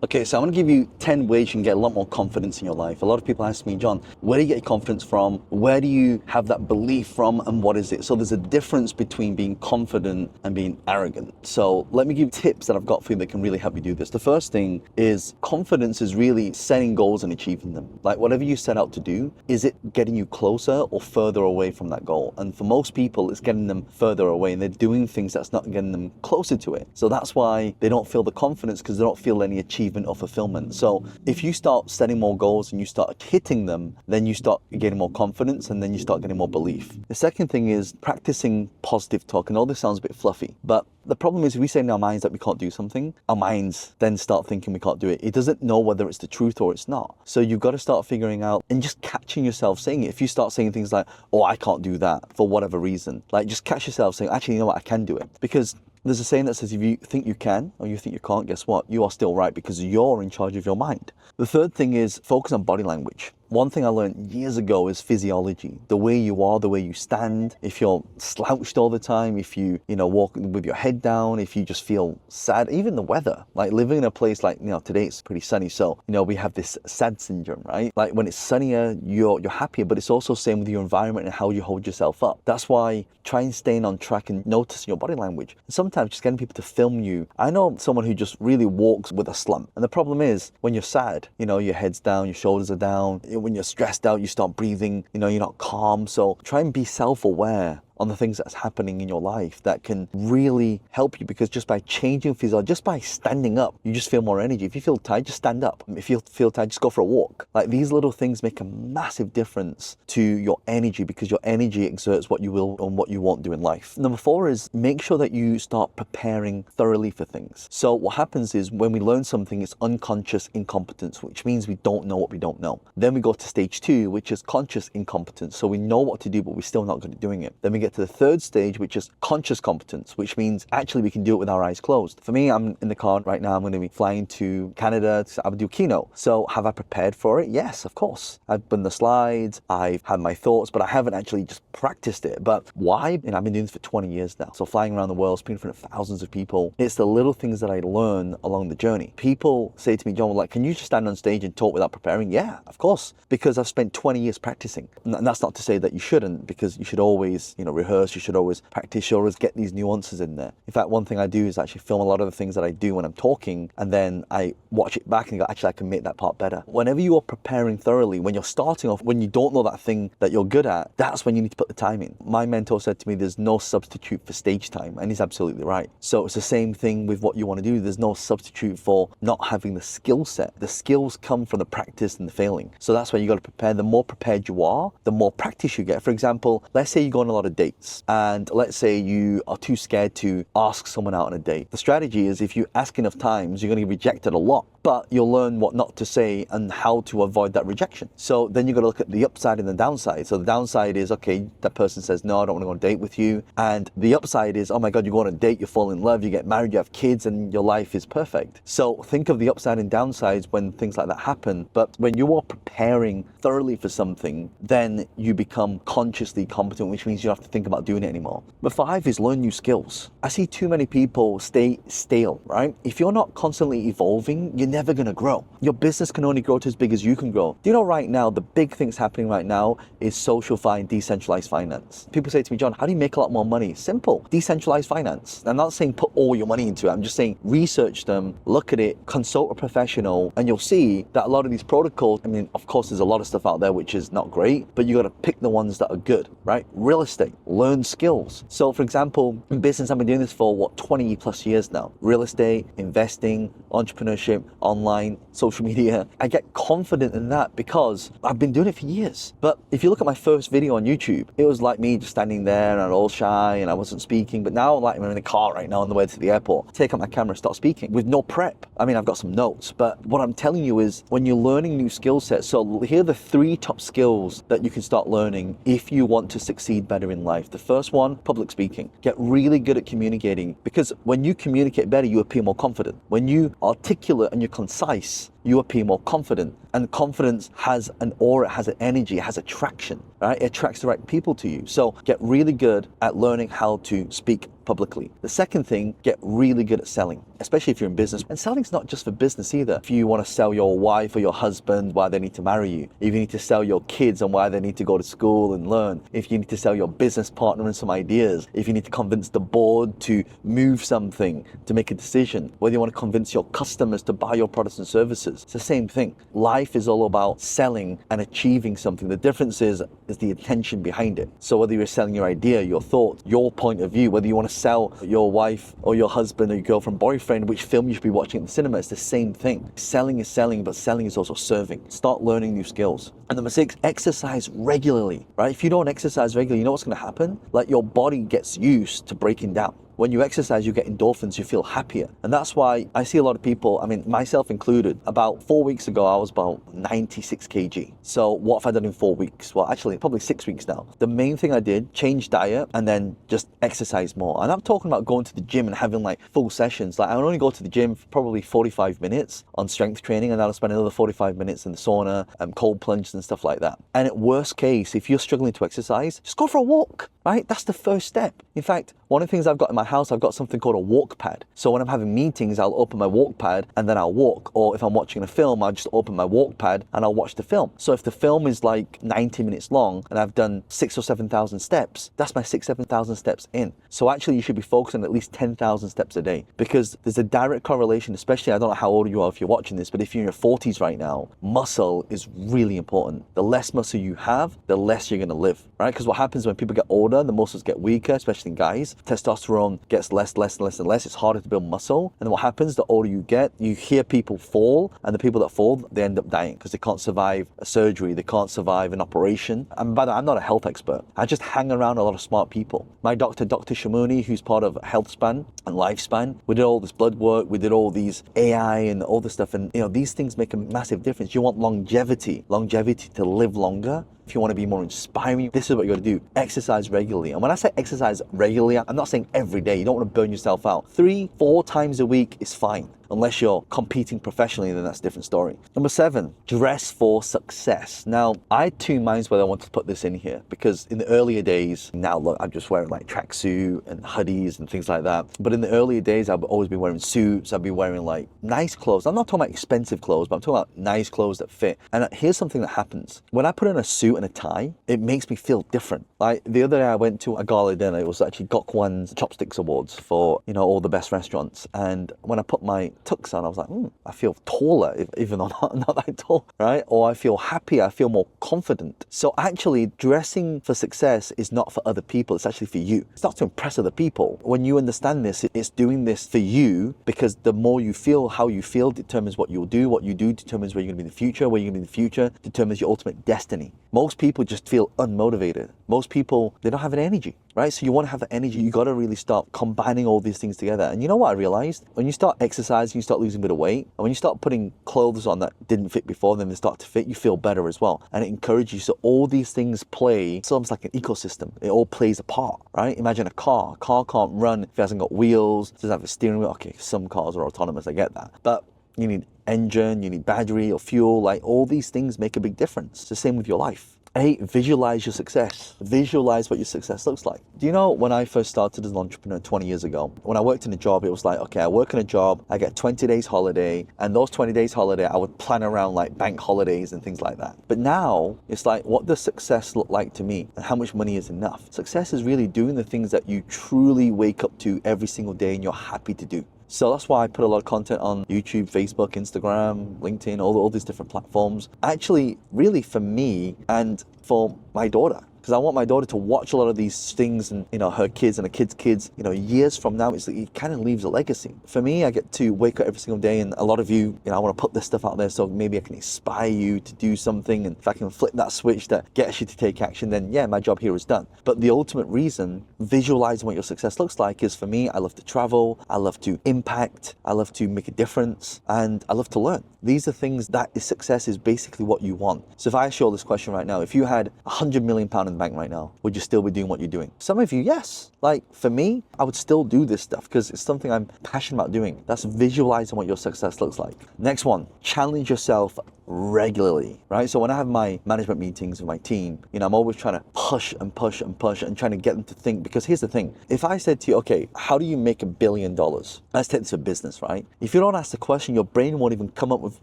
Okay, so I'm going to give you 10 ways you can get a lot more confidence in your life. A lot of people ask me, John, where do you get your confidence from? Where do you have that belief from? And what is it? So there's a difference between being confident and being arrogant. So let me give tips that I've got for you that can really help you do this. The first thing is confidence is really setting goals and achieving them. Like whatever you set out to do, is it getting you closer or further away from that goal? And for most people, it's getting them further away and they're doing things that's not getting them closer to it. So that's why they don't feel the confidence, because they don't feel any achievement or fulfillment. So if you start setting more goals and you start hitting them, then you start getting more confidence and then you start getting more belief. The second thing is practicing positive talk. And all this sounds a bit fluffy, but the problem is if we say in our minds that we can't do something, our minds then start thinking we can't do it. It doesn't know whether it's the truth or it's not. So you've got to start figuring out and just catching yourself saying it. If you start saying things like, oh, I can't do that for whatever reason, like just catch yourself saying, actually, you know what, I can do it. Because there's a saying that says if you think you can or you think you can't, guess what? You are still right, because you're in charge of your mind. The third thing is focus on body language. One thing I learned years ago is physiology. The way you are, the way you stand, if you're slouched all the time, if you walk with your head down, if you just feel sad, even the weather, like living in a place like, today it's pretty sunny. So, we have this sad syndrome, right? Like when it's sunnier, you're happier, but it's also same with your environment and how you hold yourself up. That's why try and staying on track and noticing your body language. And sometimes just getting people to film you. I know someone who just really walks with a slump. And the problem is when you're sad, your head's down, your shoulders are down. When you're stressed out, you start breathing, you're not calm. So try and be self-aware on the things that's happening in your life that can really help you, because just by changing physiology, just by standing up, you just feel more energy. If you feel tired, just stand up. If you feel tired, just go for a walk. Like these little things make a massive difference to your energy, because your energy exerts what you will and what you won't do in life. Number 4 is make sure that you start preparing thoroughly for things. So what happens is when we learn something, it's unconscious incompetence, which means we don't know what we don't know. Then we go to stage 2, which is conscious incompetence. So we know what to do, but we're still not good at doing it. Then we get to the third stage, which is conscious competence, which means actually we can do it with our eyes closed. For me, I'm in the car right now. I'm going to be flying to Canada to do a keynote. So have I prepared for it? Yes, of course. I've done the slides, I've had my thoughts, but I haven't actually just practiced it. But why? I've been doing this for 20 years now. So flying around the world, speaking in front of thousands of people, it's the little things that I learn along the journey. People say to me, John, like, can you just stand on stage and talk without preparing? Yeah, of course, because I've spent 20 years practicing. And that's not to say that you shouldn't, because you should always, rehearse, you should always practice, you should always get these nuances in there. In fact, one thing I do is actually film a lot of the things that I do when I'm talking, and then I watch it back and go, actually, I can make that part better. Whenever you are preparing thoroughly, when you're starting off, when you don't know that thing that you're good at, that's when you need to put the time in. My mentor said to me, there's no substitute for stage time, and he's absolutely right. So it's the same thing with what you want to do. There's no substitute for not having the skill set. The skills come from the practice and the failing. So that's why you got to prepare. The more prepared you are, the more practice you get. For example, let's say you go on a lot of dates, and let's say you are too scared to ask someone out on a date. The strategy is if you ask enough times, you're going to get rejected a lot, but you'll learn what not to say and how to avoid that rejection. So then you've got to look at the upside and the downside. So the downside is, okay, that person says, no, I don't want to go on a date with you. And the upside is, oh my God, you go on a date, you fall in love, you get married, you have kids, and your life is perfect. So think of the upside and downsides when things like that happen. But when you are preparing thoroughly for something, then you become consciously competent, which means you don't have to think about doing it anymore. But 5 is learn new skills. I see too many people stay stale, right? If you're not constantly evolving, you're never going to grow. Your business can only grow to as big as you can grow. Do you know right now, the big things happening right now is social and decentralized finance. People say to me, John, how do you make a lot more money? Simple, decentralized finance. I'm not saying put all your money into it. I'm just saying research them, look at it, consult a professional, and you'll see that a lot of these protocols, of course, there's a lot of stuff out there which is not great, but you got to pick the ones that are good, right? Real estate, learn skills. So for example, in business, I've been doing this for 20 plus years now. Real estate, investing, entrepreneurship, online, social media. I get confident in that because I've been doing it for years. But if you look at my first video on YouTube, it was like me just standing there and I was all shy and I wasn't speaking. But now, like, I'm in the car right now on the way to the airport, take out my camera, start speaking with no prep. I've got some notes, but what I'm telling you is when you're learning new skill sets, so here are the 3 top skills that you can start learning if you want to succeed better in life. The first one, public speaking. Get really good at communicating, because when you communicate better, you appear more confident. When you articulate and you're concise, you appear more confident. And confidence has an aura, it has an energy, it has attraction, right? It attracts the right people to you. So get really good at learning how to speak publicly. The second thing, get really good at selling, especially if you're in business. And selling's not just for business either. If you want to sell your wife or your husband why they need to marry you, if you need to sell your kids and why they need to go to school and learn, if you need to sell your business partner and some ideas, if you need to convince the board to move something, to make a decision, whether you want to convince your customers to buy your products and services, it's the same thing. Life is all about selling and achieving something. The difference is the intention behind it. So whether you're selling your idea, your thoughts, your point of view, whether you want to sell your wife or your husband or your girlfriend, boyfriend, which film you should be watching at the cinema, it's the same thing. Selling is selling, but selling is also serving. Start learning new skills. And number 6, exercise regularly, right? If you don't exercise regularly, you know what's going to happen? Like your body gets used to breaking down. When you exercise, you get endorphins, you feel happier. And that's why I see a lot of people, I mean, myself included, about 4 weeks ago, I was about 96 kg. So what have I done in 4 weeks? Well, actually, probably 6 weeks now. The main thing I did, change diet and then just exercise more. And I'm talking about going to the gym and having like full sessions. Like I only go to the gym for probably 45 minutes on strength training, and then I'll spend another 45 minutes in the sauna and cold plunges and stuff like that. And at worst case, if you're struggling to exercise, just go for a walk, right? That's the first step. In fact, one of the things I've got in my house, I've got something called a walk pad. So when I'm having meetings, I'll open my walk pad and then I'll walk. Or if I'm watching a film, I'll just open my walk pad and I'll watch the film. So if the film is like 90 minutes long and I've done 6,000 or 7,000 steps, that's my 6,000, 7,000 steps in. So actually you should be focusing on at least 10,000 steps a day, because there's a direct correlation, especially, I don't know how old you are if you're watching this, but if you're in your 40s right now, muscle is really important. The less muscle you have, the less you're gonna live, right? Because what happens when people get older, the muscles get weaker, especially in guys. Testosterone gets less and less. It's harder to build muscle. And what happens, the older you get, you hear people fall, and the people that fall, they end up dying because they can't survive a surgery, they can't survive an operation. And by the way, I'm not a health expert. I just hang around a lot of smart people. My doctor, Dr. Shamuni, who's part of HealthSpan and Lifespan, we did all this blood work, we did all these AI and all this stuff. And these things make a massive difference. You want longevity to live longer. If you want to be more inspiring, this is what you got to do. Exercise regularly. And when I say exercise regularly, I'm not saying every day. You don't want to burn yourself out. 3-4 times a week is fine. Unless you're competing professionally, then that's a different story. Number 7, dress for success. Now, I had two minds whether I wanted to put this in here, because in the earlier days, now look, I'm just wearing like tracksuit and hoodies and things like that. But in the earlier days, I've always been wearing suits. I've been wearing like nice clothes. I'm not talking about expensive clothes, but I'm talking about nice clothes that fit. And here's something that happens. When I put on a suit and a tie, it makes me feel different. Like the other day I went to a gala dinner. It was actually Gokwan's Chopsticks Awards for, all the best restaurants. And when I put my tux on, I was like, I feel taller, even though I'm not that tall, right? Or I feel happier, I feel more confident. So actually, dressing for success is not for other people, it's actually for you. It's not to impress other people. When you understand this, it's doing this for you, because the more you feel, how you feel determines what you'll do. What you do determines where you're gonna be in the future. Where you're gonna be in the future determines your ultimate destiny. Most people just feel unmotivated. Most people, they don't have an energy, right? So you want to have the energy, you got to really start combining all these things together. And you know what I realized? When you start exercising, you start losing a bit of weight, and when you start putting clothes on that didn't fit before, then they start to fit, you feel better as well. And it encourages you. So all these things play, it's almost like an ecosystem. It all plays a part, right? Imagine a car. A car can't run if it hasn't got wheels, doesn't have a steering wheel. Okay, some cars are autonomous, I get that. But you need engine, you need battery or fuel, like all these things make a big difference. It's the same with your life. 8, visualize your success. Visualize what your success looks like. Do you know when I first started as an entrepreneur 20 years ago, when I worked in a job, it was like, okay, I work in a job, I get 20 days holiday, and those 20 days holiday, I would plan around like bank holidays and things like that. But now it's like, what does success look like to me, and how much money is enough? Success is really doing the things that you truly wake up to every single day and you're happy to do. So that's why I put a lot of content on YouTube, Facebook, Instagram, LinkedIn, all these different platforms. Actually, really for me and for my daughter. Because I want my daughter to watch a lot of these things, and her kids and her kids' kids, years from now, it kind of leaves a legacy. For me, I get to wake up every single day, and a lot of you, I want to put this stuff out there so maybe I can inspire you to do something. And if I can flip that switch that gets you to take action, then yeah, my job here is done. But the ultimate reason, visualizing what your success looks like, is for me, I love to travel, I love to impact, I love to make a difference, and I love to learn. These are things that is success is basically what you want. So if I ask you all this question right now, if you had £100 million in the bank right now, would you still be doing what you're doing? Some of you, yes. Like for me, I would still do this stuff because it's something I'm passionate about doing. That's visualizing what your success looks like. Next one, challenge yourself regularly, right? So when I have my management meetings with my team, I'm always trying to push and push and push and trying to get them to think, because here's the thing. If I said to you, okay, how do you make $1 billion? Let's take this to business, right? If you don't ask the question, your brain won't even come up with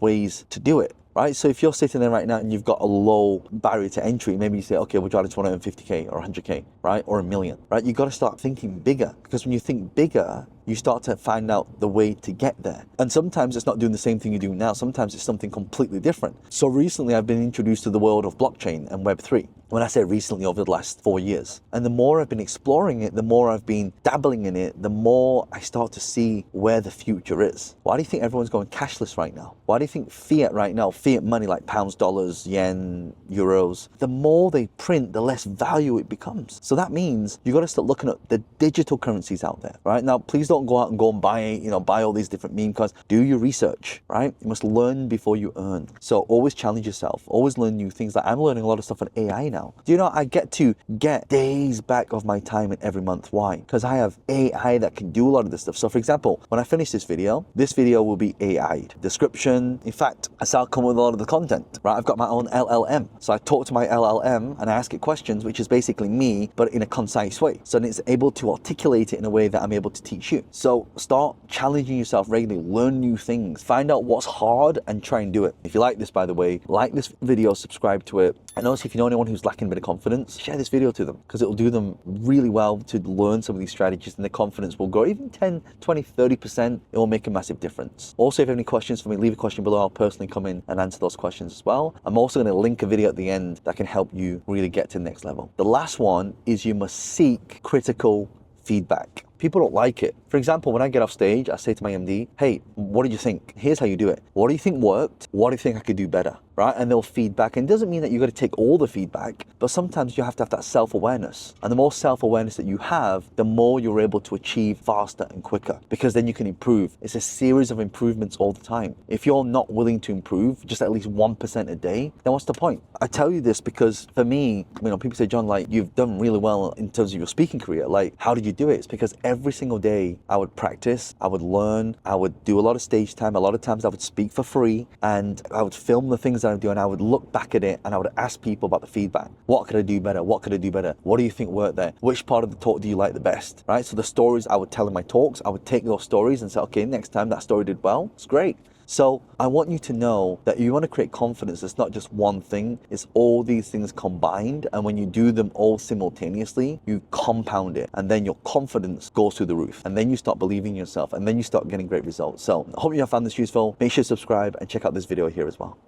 ways to do it. Right? So if you're sitting there right now and you've got a low barrier to entry, maybe you say, okay, we'll try to 250K or 100K, right? Or $1 million, right? You've got to start thinking bigger, because when you think bigger, you start to find out the way to get there. And sometimes it's not doing the same thing you're doing now. Sometimes it's something completely different. So recently I've been introduced to the world of blockchain and Web3. When I say recently, over the last 4 years. And the more I've been exploring it, the more I've been dabbling in it, the more I start to see where the future is. Why do you think everyone's going cashless right now? Why do you think fiat right now, fiat money like pounds, dollars, yen, euros, the more they print, the less value it becomes. So that means you got to start looking at the digital currencies out there, right? Now, please don't go out and buy all these different meme cards. Do your research, right? You must learn before you earn. So always challenge yourself, always learn new things. Like I'm learning a lot of stuff on AI now. Do you know, I get to get days back of my time in every month. Why? Because I have AI that can do a lot of this stuff. So for example, when I finish this video will be AI'd. Description, in fact, I start coming with a lot of the content, right? I've got my own LLM. So I talk to my LLM and I ask it questions, which is basically me, but in a concise way. So then it's able to articulate it in a way that I'm able to teach you. So start challenging yourself regularly, learn new things, find out what's hard and try and do it. If you like this, by the way, like this video, subscribe to it. And also, if you know anyone who's lacking a bit of confidence, share this video to them, because it will do them really well to learn some of these strategies, and their confidence will grow even 10, 20, 30%. It will make a massive difference. Also, if you have any questions for me, leave a question below. I'll personally come in and answer those questions as well. I'm also going to link a video at the end that can help you really get to the next level. The last one is you must seek critical feedback. People don't like it. For example, when I get off stage, I say to my MD, hey, what did you think? Here's how you do it. What do you think worked? What do you think I could do better? Right? And they'll feedback. And it doesn't mean that you got to take all the feedback, but sometimes you have to have that self-awareness. And the more self-awareness that you have, the more you're able to achieve faster and quicker, because then you can improve. It's a series of improvements all the time. If you're not willing to improve just at least 1% a day, then what's the point? I tell you this because for me, people say, John, like you've done really well in terms of your speaking career. Like, how did you do it? It's because every single day I would practice, I would learn, I would do a lot of stage time. A lot of times I would speak for free and I would film the things that I'm doing. I would look back at it and I would ask people about the feedback. What could I do better? What could I do better? What do you think worked there? Which part of the talk do you like the best? Right? So the stories I would tell in my talks, I would take those stories and say, okay, next time that story did well, it's great. So I want you to know that you want to create confidence. It's not just one thing, it's all these things combined. And when you do them all simultaneously, you compound it. And then your confidence goes through the roof. And then you start believing in yourself. And then you start getting great results. So I hope you have found this useful. Make sure to subscribe and check out this video here as well.